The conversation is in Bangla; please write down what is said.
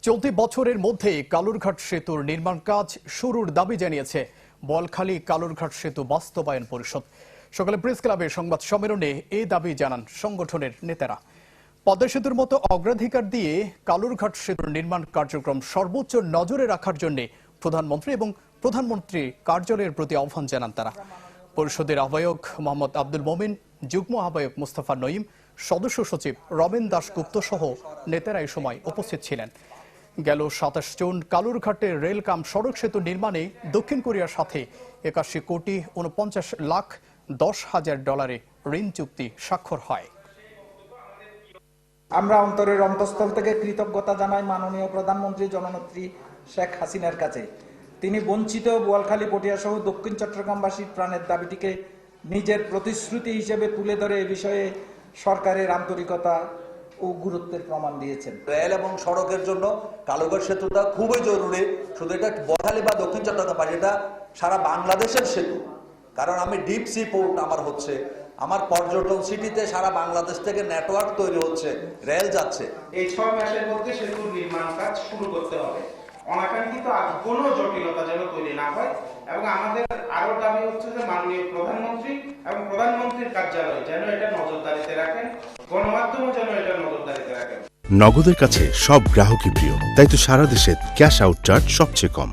চলতি বছরের মধ্যে কালুরঘাট সেতুর নির্মাণ কাজ শুরুর দাবি জানিয়েছে বোয়ালখালী কালুরঘাট সেতু বাস্তবায়ন পরিষদ। সকালে প্রেস ক্লাবে সংবাদ সম্মেলনে এই দাবি জানান সংগঠনের নেতারা। পদ্মা সেতুর মতো অগ্রাধিকার দিয়ে কালুরঘাট সেতুর নির্মাণ কার্যক্রম সর্বোচ্চ নজরে রাখার জন্য প্রধানমন্ত্রী এবং প্রধানমন্ত্রী কার্যালয়ের প্রতি আহ্বান জানান তারা। পরিষদের আহ্বায়ক মোহাম্মদ আব্দুল মোমিন, যুগ্ম আহ্বায়ক মুস্তাফা নঈম, সদস্য সচিব রমেন দাশগুপ্ত সহ নেতারা এই সময় উপস্থিত ছিলেন। গেল ২৭ জুন কালুরঘাটে রেলকাম সড়ক সেতু নির্মাণে দক্ষিণ কোরিয়ার সাথে ৮১,৪৯,১০,০০০ ঋণ চুক্তি স্বাক্ষর হয়। আমরা অন্তরের অন্তঃস্থল থেকে কৃতজ্ঞতা জানাই মাননীয় প্রধানমন্ত্রী জননেত্রী শেখ হাসিনার কাছে। তিনি বঞ্চিত বোয়ালখালী পটিয়া সহ দক্ষিণ চট্টগ্রামবাসীর প্রাণের দাবিটিকে নিজের প্রতিশ্রুতি হিসেবে তুলে ধরে এ বিষয়ে সরকারের আন্তরিকতা ও গুরুত্বের প্রমাণ দিয়েছেন। রেল এবং সড়কের জন্য কালুরঘাট সেতুটা খুবই জরুরি। শুধু এটা বোয়ালখালী বা দক্ষিণ চট্টগ্রাম, এটা সারা বাংলাদেশের সেতু। কারণ আমি ডিপ সি পোর্ট আমার হচ্ছে, আমার পর্যটন সিটিতে সারা বাংলাদেশ থেকে নেটওয়ার্ক তৈরি হচ্ছে, রেল যাচ্ছে। এই 6 মাসের মধ্যে সেতুর নির্মাণ কাজ শুরু করতে হবে। অনাকাঙ্ক্ষিত কোনো জটিলতা যেন তৈরি না হয় এবং আমাদের আরো দাবি হচ্ছে যে মাননীয় প্রধানমন্ত্রী এবং প্রধানমন্ত্রীর কার্যালয় যেন এটা নজরদারিতে রাখেন, গণমাধ্যমও যেন এটা নজরদারিতে রাখেন। নগদের কাছে সব গ্রাহকই প্রিয়, তাই তো সারা দেশে ক্যাশ আউট চার্জ সবচেয়ে কম।